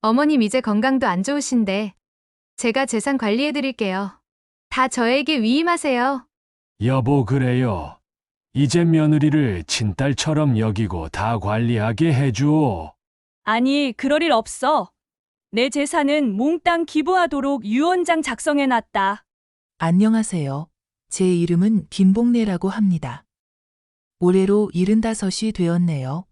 어머님 이제 건강도 안 좋으신데 제가 재산 관리해 드릴게요. 다 저에게 위임하세요. 여보, 그래요. 이제 며느리를 친딸처럼 여기고 다 관리하게 해주오. 아니, 그럴 일 없어. 내 재산은 몽땅 기부하도록 유언장 작성해놨다. 안녕하세요. 제 이름은 김복래라고 합니다. 올해로 75이 되었네요.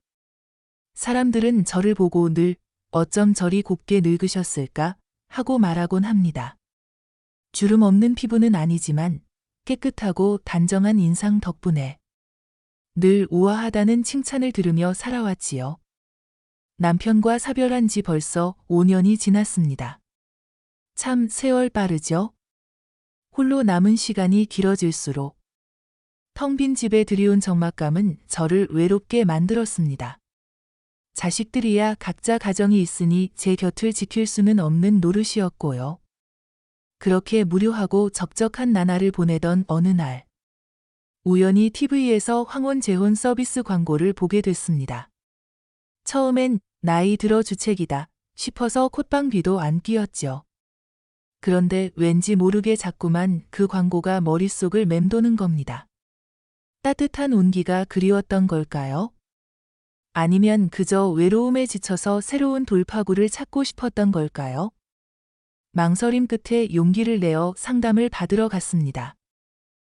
사람들은 저를 보고 늘 어쩜 저리 곱게 늙으셨을까 하고 말하곤 합니다. 주름 없는 피부는 아니지만 깨끗하고 단정한 인상 덕분에 늘 우아하다는 칭찬을 들으며 살아왔지요. 남편과 사별한 지 벌써 5년이 지났습니다. 참 세월 빠르죠? 홀로 남은 시간이 길어질수록 텅 빈 집에 들이온 적막감은 저를 외롭게 만들었습니다. 자식들이야 각자 가정이 있으니 제 곁을 지킬 수는 없는 노릇이었고요. 그렇게 무료하고 적적한 나날을 보내던 어느 날, 우연히 TV에서 황혼 재혼 서비스 광고를 보게 됐습니다. 처음엔 나이 들어 주책이다 싶어서 콧방귀도 안 뀌었죠. 그런데 왠지 모르게 자꾸만 그 광고가 머릿속을 맴도는 겁니다. 따뜻한 온기가 그리웠던 걸까요? 아니면 그저 외로움에 지쳐서 새로운 돌파구를 찾고 싶었던 걸까요? 망설임 끝에 용기를 내어 상담을 받으러 갔습니다.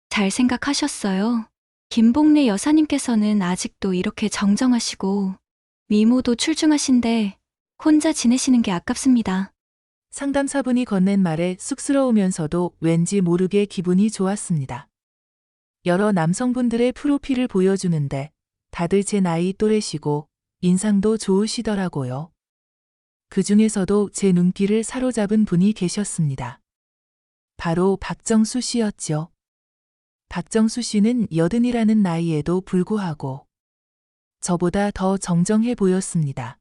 잘 생각하셨어요. 김복래 여사님께서는 아직도 이렇게 정정하시고 미모도 출중하신데 혼자 지내시는 게 아깝습니다. 상담사분이 건넨 말에 쑥스러우면서도 왠지 모르게 기분이 좋았습니다. 여러 남성분들의 프로필을 보여주는데 다들 제 나이 또래시고 인상도 좋으시더라고요. 그 중에서도 제 눈길을 사로잡은 분이 계셨습니다. 바로 박정수 씨였죠. 박정수 씨는 80이라는 나이에도 불구하고 저보다 더 정정해 보였습니다.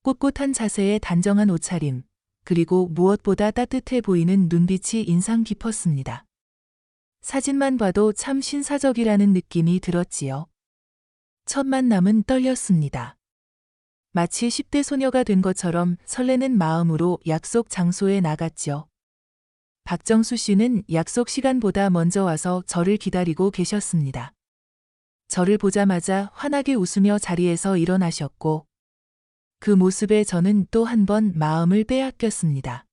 꼿꼿한 자세에 단정한 옷차림, 그리고 무엇보다 따뜻해 보이는 눈빛이 인상 깊었습니다. 사진만 봐도 참 신사적이라는 느낌이 들었지요. 첫 만남은 떨렸습니다. 마치 10대 소녀가 된 것처럼 설레는 마음으로 약속 장소에 나갔죠. 박정수 씨는 약속 시간보다 먼저 와서 저를 기다리고 계셨습니다. 저를 보자마자 환하게 웃으며 자리에서 일어나셨고, 그 모습에 저는 또 한 번 마음을 빼앗겼습니다.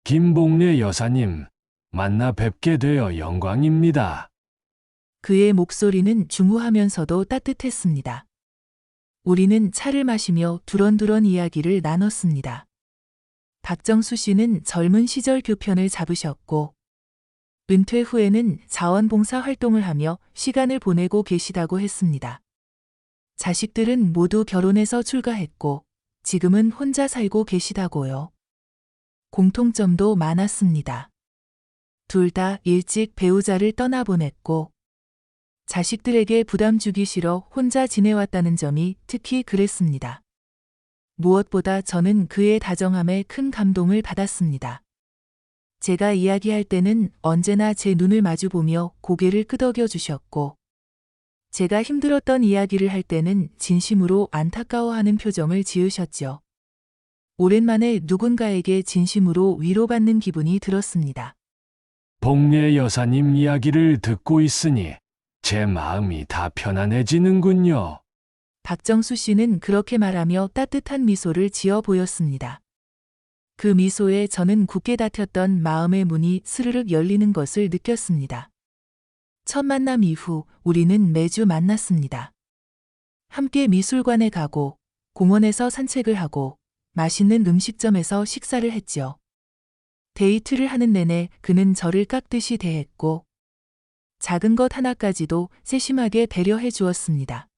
김복래 여사님, 만나 뵙게 되어 영광입니다. 그의 목소리는 중후하면서도 따뜻했습니다. 우리는 차를 마시며 두런두런 이야기를 나눴습니다. 박정수 씨는 젊은 시절 교편을 잡으셨고, 은퇴 후에는 자원봉사 활동을 하며 시간을 보내고 계시다고 했습니다. 자식들은 모두 결혼해서 출가했고, 지금은 혼자 살고 계시다고요. 공통점도 많았습니다. 둘 다 일찍 배우자를 떠나보냈고, 자식들에게 부담 주기 싫어 혼자 지내왔다는 점이 특히 그랬습니다. 무엇보다 저는 그의 다정함에 큰 감동을 받았습니다. 제가 이야기할 때는 언제나 제 눈을 마주보며 고개를 끄덕여 주셨고, 제가 힘들었던 이야기를 할 때는 진심으로 안타까워하는 표정을 지으셨죠. 오랜만에 누군가에게 진심으로 위로받는 기분이 들었습니다. 복래 여사님 이야기를 듣고 있으니 제 마음이 다 편안해지는군요. 박정수 씨는 그렇게 말하며 따뜻한 미소를 지어 보였습니다. 그 미소에 저는 굳게 닫혔던 마음의 문이 스르륵 열리는 것을 느꼈습니다. 첫 만남 이후 우리는 매주 만났습니다. 함께 미술관에 가고, 공원에서 산책을 하고, 맛있는 음식점에서 식사를 했죠. 데이트를 하는 내내 그는 저를 깍듯이 대했고, 작은 것 하나까지도 세심하게 배려해 주었습니다.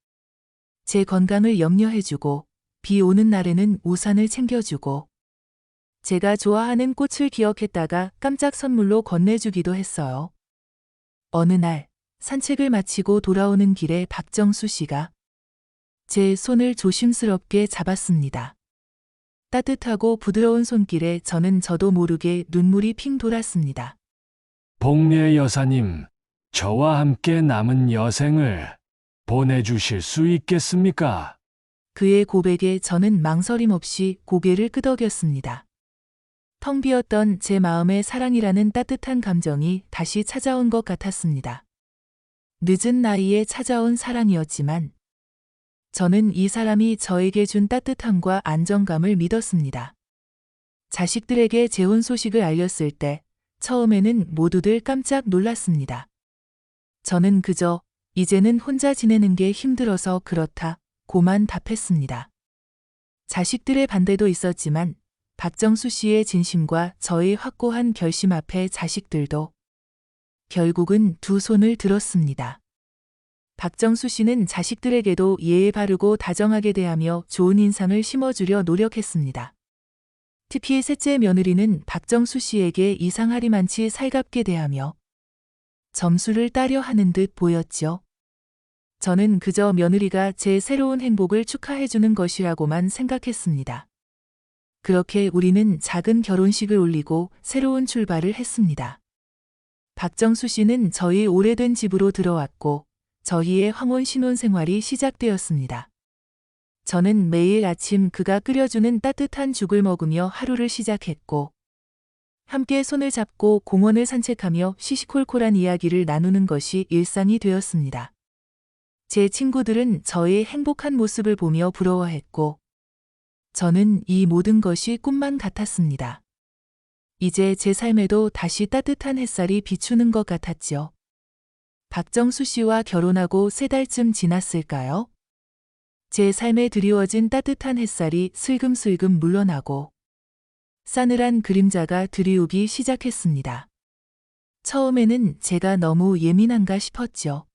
제 건강을 염려해주고, 비 오는 날에는 우산을 챙겨주고, 제가 좋아하는 꽃을 기억했다가 깜짝 선물로 건네주기도 했어요. 어느 날 산책을 마치고 돌아오는 길에 박정수 씨가 제 손을 조심스럽게 잡았습니다. 따뜻하고 부드러운 손길에 저도 모르게 눈물이 핑 돌았습니다. 복래 여사님, 저와 함께 남은 여생을 보내주실 수 있겠습니까? 그의 고백에 저는 망설임 없이 고개를 끄덕였습니다. 텅 비었던 제 마음에 사랑이라는 따뜻한 감정이 다시 찾아온 것 같았습니다. 늦은 나이에 찾아온 사랑이었지만 저는 이 사람이 저에게 준 따뜻함과 안정감을 믿었습니다. 자식들에게 재혼 소식을 알렸을 때 처음에는 모두들 깜짝 놀랐습니다. 저는 그저 이제는 혼자 지내는 게 힘들어서 그렇다 고만 답했습니다. 자식들의 반대도 있었지만 박정수 씨의 진심과 저의 확고한 결심 앞에 자식들도 결국은 두 손을 들었습니다. 박정수 씨는 자식들에게도 예의 바르고 다정하게 대하며 좋은 인상을 심어주려 노력했습니다. 특히 셋째 며느리는 박정수 씨에게 이상하리만치 살갑게 대하며 점수를 따려 하는 듯 보였죠. 저는 그저 며느리가 제 새로운 행복을 축하해주는 것이라고만 생각했습니다. 그렇게 우리는 작은 결혼식을 올리고 새로운 출발을 했습니다. 박정수 씨는 저희 오래된 집으로 들어왔고 저희의 황혼 신혼생활이 시작되었습니다. 저는 매일 아침 그가 끓여주는 따뜻한 죽을 먹으며 하루를 시작했고 함께 손을 잡고 공원을 산책하며 시시콜콜한 이야기를 나누는 것이 일상이 되었습니다. 제 친구들은 저의 행복한 모습을 보며 부러워했고 저는 이 모든 것이 꿈만 같았습니다. 이제 제 삶에도 다시 따뜻한 햇살이 비추는 것 같았죠. 박정수 씨와 결혼하고 3달쯤 지났을까요? 제 삶에 드리워진 따뜻한 햇살이 슬금슬금 물러나고 싸늘한 그림자가 드리우기 시작했습니다. 처음에는 제가 너무 예민한가 싶었죠.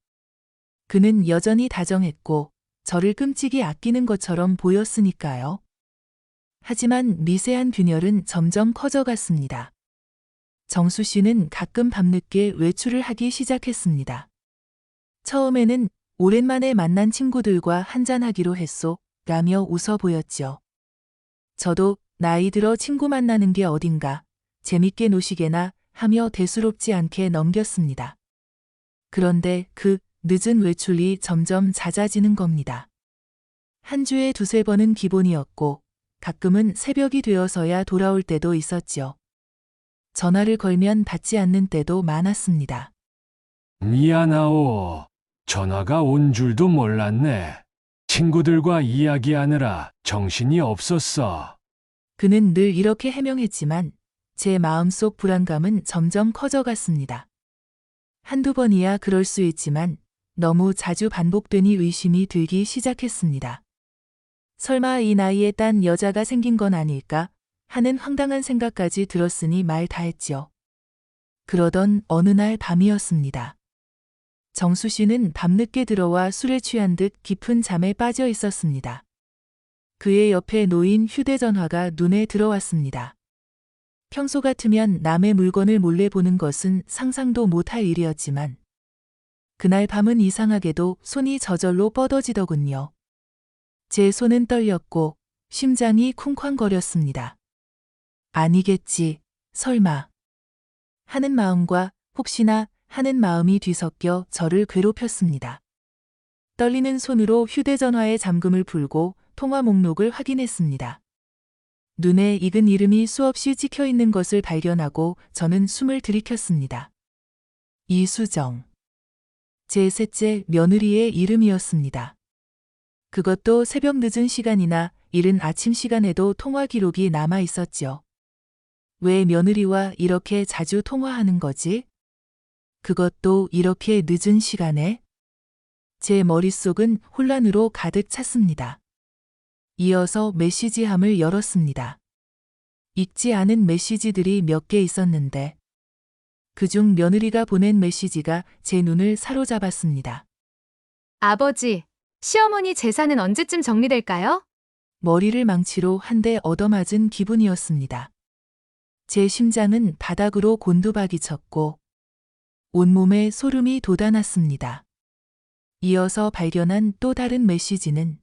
그는 여전히 다정했고 저를 끔찍이 아끼는 것처럼 보였으니까요. 하지만 미세한 균열은 점점 커져갔습니다. 정수 씨는 가끔 밤늦게 외출을 하기 시작했습니다. 처음에는 오랜만에 만난 친구들과 한잔하기로 했소 라며 웃어 보였죠. 저도 나이 들어 친구 만나는 게 어딘가 재밌게 노시게나 하며 대수롭지 않게 넘겼습니다. 그런데 그 늦은 외출이 점점 잦아지는 겁니다. 한 주에 2~3번은 기본이었고 가끔은 새벽이 되어서야 돌아올 때도 있었죠. 전화를 걸면 받지 않는 때도 많았습니다. 미안하오. 전화가 온 줄도 몰랐네. 친구들과 이야기하느라 정신이 없었어. 그는 늘 이렇게 해명했지만 제 마음속 불안감은 점점 커져갔습니다. 한두 번이야 그럴 수 있지만 너무 자주 반복되니 의심이 들기 시작했습니다. 설마 이 나이에 딴 여자가 생긴 건 아닐까 하는 황당한 생각까지 들었으니 말 다했죠. 그러던 어느 날 밤이었습니다. 정수 씨는 밤늦게 들어와 술에 취한 듯 깊은 잠에 빠져 있었습니다. 그의 옆에 놓인 휴대전화가 눈에 들어왔습니다. 평소 같으면 남의 물건을 몰래 보는 것은 상상도 못할 일이었지만 그날 밤은 이상하게도 손이 저절로 뻗어지더군요. 제 손은 떨렸고 심장이 쿵쾅거렸습니다. 아니겠지, 설마 하는 마음과 혹시나 하는 마음이 뒤섞여 저를 괴롭혔습니다. 떨리는 손으로 휴대전화의 잠금을 풀고 통화 목록을 확인했습니다. 눈에 익은 이름이 수없이 찍혀 있는 것을 발견하고 저는 숨을 들이켰습니다. 이수정. 제 셋째 며느리의 이름이었습니다. 그것도 새벽 늦은 시간이나 이른 아침 시간에도 통화 기록이 남아 있었죠. 왜 며느리와 이렇게 자주 통화하는 거지? 그것도 이렇게 늦은 시간에? 제 머릿속은 혼란으로 가득 찼습니다. 이어서 메시지함을 열었습니다. 읽지 않은 메시지들이 몇 개 있었는데 그중 며느리가 보낸 메시지가 제 눈을 사로잡았습니다. 아버지, 시어머니 재산은 언제쯤 정리될까요? 머리를 망치로 한 대 얻어맞은 기분이었습니다. 제 심장은 바닥으로 곤두박이 쳤고 온몸에 소름이 돋아났습니다. 이어서 발견한 또 다른 메시지는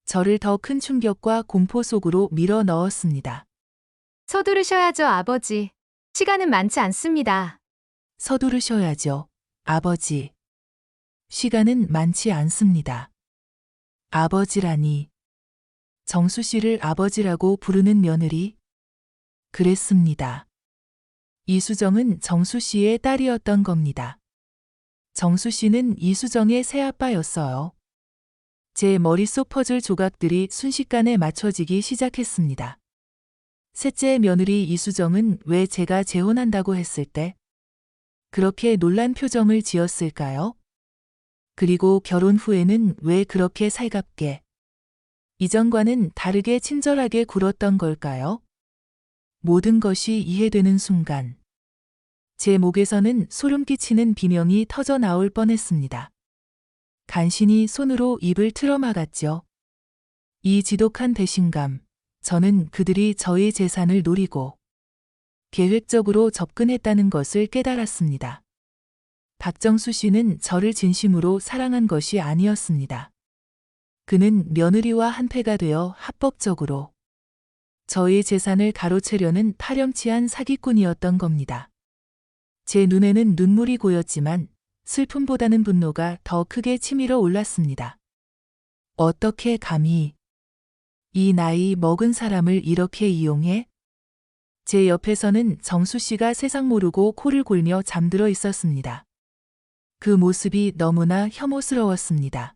저를 더 큰 충격과 공포 속으로 밀어 넣었습니다. 서두르셔야죠, 아버지. 시간은 많지 않습니다. 서두르셔야죠, 아버지. 시간은 많지 않습니다. 아버지라니, 정수 씨를 아버지라고 부르는 며느리. 그랬습니다. 이수정은 정수 씨의 딸이었던 겁니다. 정수 씨는 이수정의 새아빠였어요. 제 머릿속 퍼즐 조각들이 순식간에 맞춰지기 시작했습니다. 셋째 며느리 이수정은 왜 제가 재혼한다고 했을 때 그렇게 놀란 표정을 지었을까요? 그리고 결혼 후에는 왜 그렇게 살갑게, 이전과는 다르게 친절하게 굴었던 걸까요? 모든 것이 이해되는 순간, 제 목에서는 소름 끼치는 비명이 터져 나올 뻔했습니다. 간신히 손으로 입을 틀어막았죠. 이 지독한 배신감, 저는 그들이 저의 재산을 노리고 계획적으로 접근했다는 것을 깨달았습니다. 박정수 씨는 저를 진심으로 사랑한 것이 아니었습니다. 그는 며느리와 한패가 되어 합법적으로 저의 재산을 가로채려는 파렴치한 사기꾼이었던 겁니다. 제 눈에는 눈물이 고였지만 슬픔보다는 분노가 더 크게 치밀어 올랐습니다. 어떻게 감히 이 나이 먹은 사람을 이렇게 이용해? 제 옆에서는 정수 씨가 세상 모르고 코를 골며 잠들어 있었습니다. 그 모습이 너무나 혐오스러웠습니다.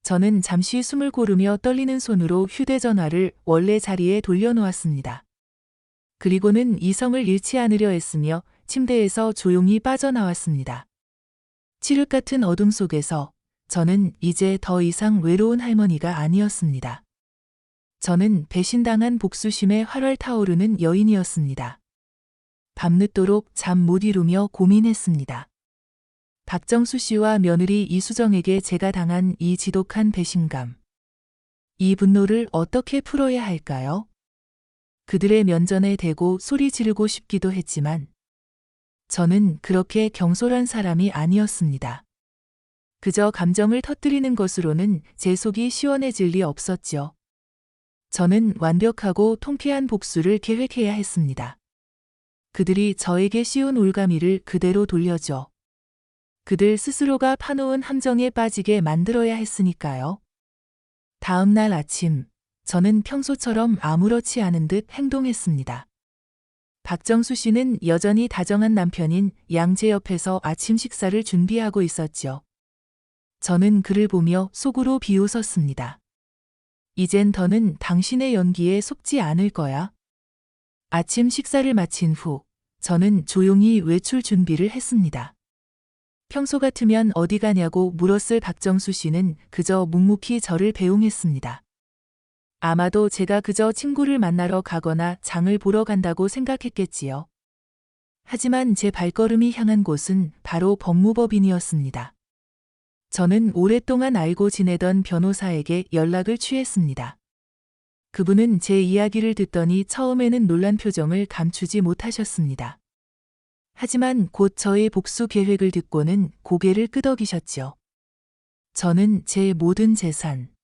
저는 잠시 숨을 고르며 떨리는 손으로 휴대전화를 원래 자리에 돌려놓았습니다. 그리고는 이성을 잃지 않으려 했으며 침대에서 조용히 빠져나왔습니다. 칠흑 같은 어둠 속에서 저는 이제 더 이상 외로운 할머니가 아니었습니다. 저는 배신당한 복수심에 활활 타오르는 여인이었습니다. 밤늦도록 잠 못 이루며 고민했습니다. 박정수 씨와 며느리 이수정에게 제가 당한 이 지독한 배신감. 이 분노를 어떻게 풀어야 할까요? 그들의 면전에 대고 소리 지르고 싶기도 했지만 저는 그렇게 경솔한 사람이 아니었습니다. 그저 감정을 터뜨리는 것으로는 제 속이 시원해질 리 없었죠. 저는 완벽하고 통쾌한 복수를 계획해야 했습니다. 그들이 저에게 씌운 올가미를 그대로 돌려줘 그들 스스로가 파놓은 함정에 빠지게 만들어야 했으니까요. 다음 날 아침, 저는 평소처럼 아무렇지 않은 듯 행동했습니다. 박정수 씨는 여전히 다정한 남편인 양재 옆에서 아침 식사를 준비하고 있었죠. 저는 그를 보며 속으로 비웃었습니다. 이젠 더는 당신의 연기에 속지 않을 거야. 아침 식사를 마친 후 저는 조용히 외출 준비를 했습니다. 평소 같으면 어디 가냐고 물었을 박정수 씨는 그저 묵묵히 저를 배웅했습니다. 아마도 제가 그저 친구를 만나러 가거나 장을 보러 간다고 생각했겠지요. 하지만 제 발걸음이 향한 곳은 바로 법무법인이었습니다. 저는 오랫동안 알고 지내던 변호사에게 연락을 취했습니다. 그분은 제 이야기를 듣더니 처음에는 놀란 표정을 감추지 못하셨습니다. 하지만 곧 저의 복수 계획을 듣고는 고개를 끄덕이셨죠. 저는 제 모든 재산,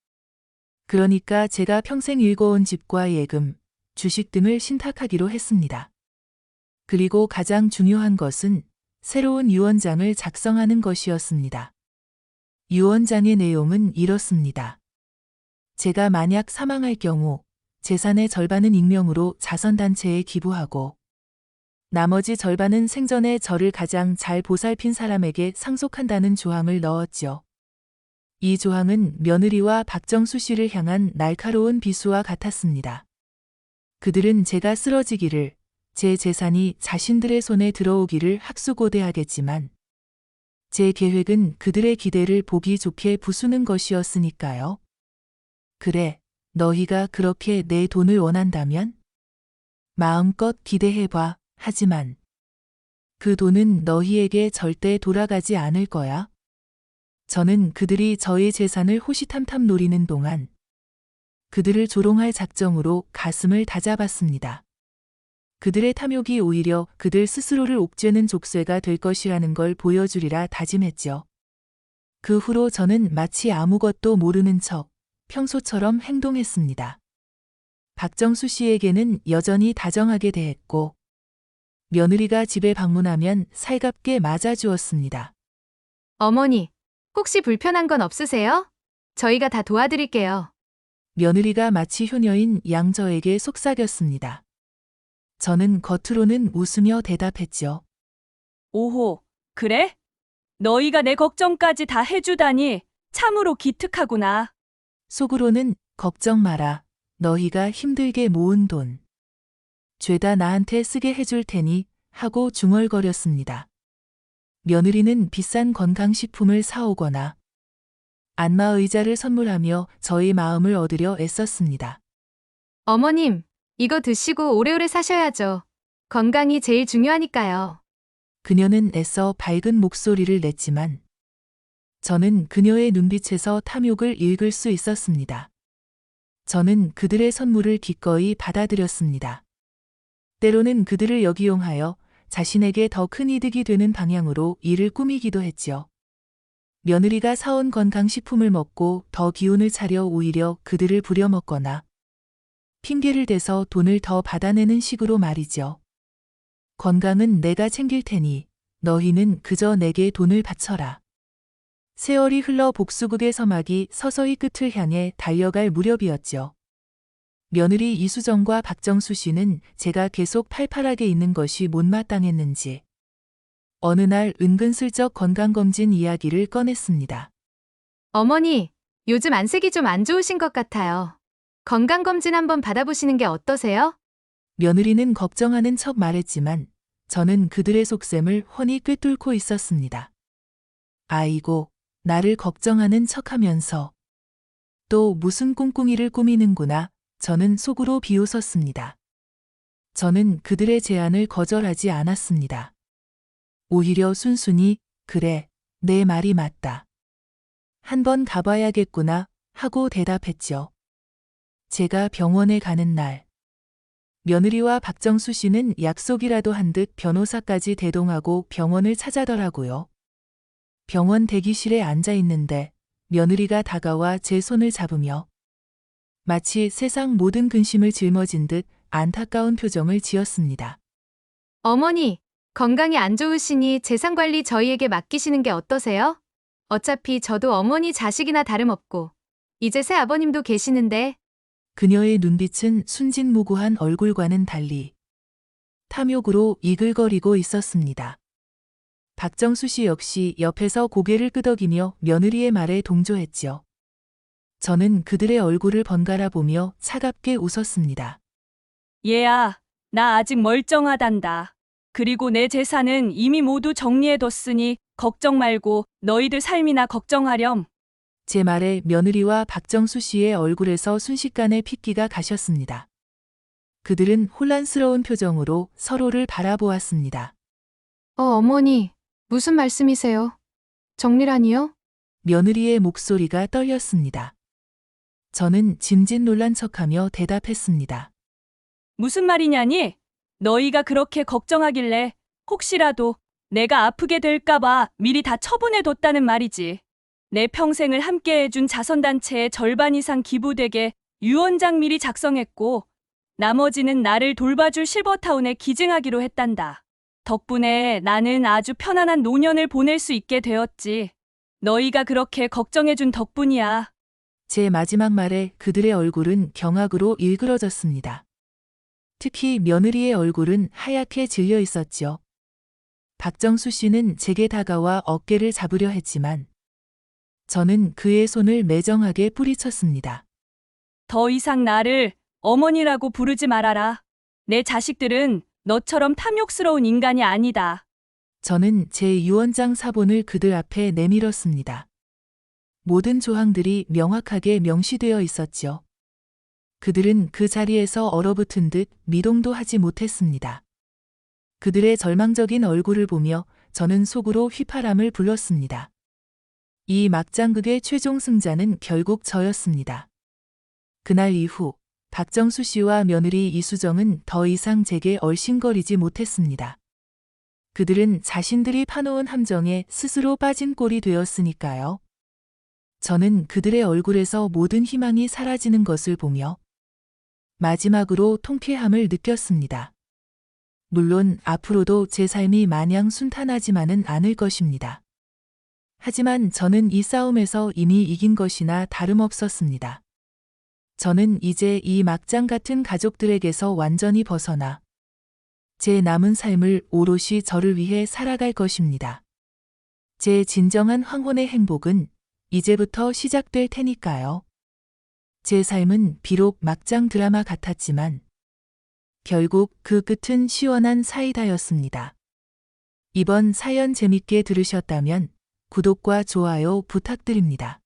그러니까 제가 평생 일궈온 집과 예금, 주식 등을 신탁하기로 했습니다. 그리고 가장 중요한 것은 새로운 유언장을 작성하는 것이었습니다. 유언장의 내용은 이렇습니다. 제가 만약 사망할 경우 재산의 절반은 익명으로 자선단체에 기부하고 나머지 절반은 생전에 저를 가장 잘 보살핀 사람에게 상속한다는 조항을 넣었죠. 이 조항은 며느리와 박정수 씨를 향한 날카로운 비수와 같았습니다. 그들은 제가 쓰러지기를, 제 재산이 자신들의 손에 들어오기를 학수고대하겠지만 제 계획은 그들의 기대를 보기 좋게 부수는 것이었으니까요. 그래, 너희가 그렇게 내 돈을 원한다면 마음껏 기대해봐. 하지만 그 돈은 너희에게 절대 돌아가지 않을 거야. 저는 그들이 저의 재산을 호시탐탐 노리는 동안 그들을 조롱할 작정으로 가슴을 다잡았습니다. 그들의 탐욕이 오히려 그들 스스로를 옥죄는 족쇄가 될 것이라는 걸 보여주리라 다짐했죠. 그 후로 저는 마치 아무것도 모르는 척 평소처럼 행동했습니다. 박정수 씨에게는 여전히 다정하게 대했고 며느리가 집에 방문하면 살갑게 맞아주었습니다. 어머니, 혹시 불편한 건 없으세요? 저희가 다 도와드릴게요. 며느리가 마치 효녀인 양저에게 속삭였습니다. 저는 겉으로는 웃으며 대답했죠. 오호, 그래? 너희가 내 걱정까지 다 해주다니 참으로 기특하구나. 속으로는 걱정 마라. 너희가 힘들게 모은 돈. 죄다 나한테 쓰게 해줄 테니 하고 중얼거렸습니다. 며느리는 비싼 건강식품을 사오거나 안마의자를 선물하며 저희 마음을 얻으려 애썼습니다. 어머님, 이거 드시고 오래오래 사셔야죠. 건강이 제일 중요하니까요. 그녀는 애써 밝은 목소리를 냈지만 저는 그녀의 눈빛에서 탐욕을 읽을 수 있었습니다. 저는 그들의 선물을 기꺼이 받아들였습니다. 때로는 그들을 역이용하여 자신에게 더 큰 이득이 되는 방향으로 일을 꾸미기도 했지요. 며느리가 사온 건강식품을 먹고 더 기운을 차려 오히려 그들을 부려먹거나 핑계를 대서 돈을 더 받아내는 식으로 말이죠. 건강은 내가 챙길 테니 너희는 그저 내게 돈을 바쳐라. 세월이 흘러 복수극의 서막이 서서히 끝을 향해 달려갈 무렵이었죠. 며느리 이수정과 박정수 씨는 제가 계속 팔팔하게 있는 것이 못마땅했는지 어느 날 은근슬쩍 건강검진 이야기를 꺼냈습니다. 어머니, 요즘 안색이 좀 안 좋으신 것 같아요. 건강검진 한번 받아보시는 게 어떠세요? 며느리는 걱정하는 척 말했지만 저는 그들의 속셈을 훤히 꿰뚫고 있었습니다. 아이고, 나를 걱정하는 척하면서 또 무슨 꿍꿍이를 꾸미는구나. 저는 속으로 비웃었습니다. 저는 그들의 제안을 거절하지 않았습니다. 오히려 순순히 그래, 내 말이 맞다. 한번 가봐야겠구나 하고 대답했죠. 제가 병원에 가는 날 며느리와 박정수 씨는 약속이라도 한 듯 변호사까지 대동하고 병원을 찾아더라고요. 병원 대기실에 앉아 있는데 며느리가 다가와 제 손을 잡으며 마치 세상 모든 근심을 짊어진 듯 안타까운 표정을 지었습니다. 어머니, 건강이 안 좋으시니 재산관리 저희에게 맡기시는 게 어떠세요? 어차피 저도 어머니 자식이나 다름없고 이제 새 아버님도 계시는데. 그녀의 눈빛은 순진무구한 얼굴과는 달리 탐욕으로 이글거리고 있었습니다. 박정수 씨 역시 옆에서 고개를 끄덕이며 며느리의 말에 동조했죠. 저는 그들의 얼굴을 번갈아 보며 차갑게 웃었습니다. 얘야, 나 아직 멀쩡하단다. 그리고 내 재산은 이미 모두 정리해뒀으니 걱정 말고 너희들 삶이나 걱정하렴. 제 말에 며느리와 박정수 씨의 얼굴에서 순식간에 핏기가 가셨습니다. 그들은 혼란스러운 표정으로 서로를 바라보았습니다. 어머니, 무슨 말씀이세요? 정리라니요? 며느리의 목소리가 떨렸습니다. 저는 짐짓 놀란 척하며 대답했습니다. 무슨 말이냐니? 너희가 그렇게 걱정하길래 혹시라도 내가 아프게 될까봐 미리 다 처분해뒀다는 말이지. 내 평생을 함께 해준 자선단체의 절반 이상 기부되게 유언장 미리 작성했고 나머지는 나를 돌봐줄 실버타운에 기증하기로 했단다. 덕분에 나는 아주 편안한 노년을 보낼 수 있게 되었지. 너희가 그렇게 걱정해준 덕분이야. 제 마지막 말에 그들의 얼굴은 경악으로 일그러졌습니다. 특히 며느리의 얼굴은 하얗게 질려 있었죠. 박정수 씨는 제게 다가와 어깨를 잡으려 했지만 저는 그의 손을 매정하게 뿌리쳤습니다. 더 이상 나를 어머니라고 부르지 말아라. 내 자식들은 너처럼 탐욕스러운 인간이 아니다. 저는 제 유언장 사본을 그들 앞에 내밀었습니다. 모든 조항들이 명확하게 명시되어 있었죠. 그들은 그 자리에서 얼어붙은 듯 미동도 하지 못했습니다. 그들의 절망적인 얼굴을 보며 저는 속으로 휘파람을 불렀습니다. 이 막장극의 최종 승자는 결국 저였습니다. 그날 이후 박정수 씨와 며느리 이수정은 더 이상 제게 얼씬거리지 못했습니다. 그들은 자신들이 파놓은 함정에 스스로 빠진 꼴이 되었으니까요. 저는 그들의 얼굴에서 모든 희망이 사라지는 것을 보며 마지막으로 통쾌함을 느꼈습니다. 물론 앞으로도 제 삶이 마냥 순탄하지만은 않을 것입니다. 하지만 저는 이 싸움에서 이미 이긴 것이나 다름없었습니다. 저는 이제 이 막장 같은 가족들에게서 완전히 벗어나 제 남은 삶을 오롯이 저를 위해 살아갈 것입니다. 제 진정한 황혼의 행복은 이제부터 시작될 테니까요. 제 삶은 비록 막장 드라마 같았지만 결국 그 끝은 시원한 사이다였습니다. 이번 사연 재밌게 들으셨다면 구독과 좋아요 부탁드립니다.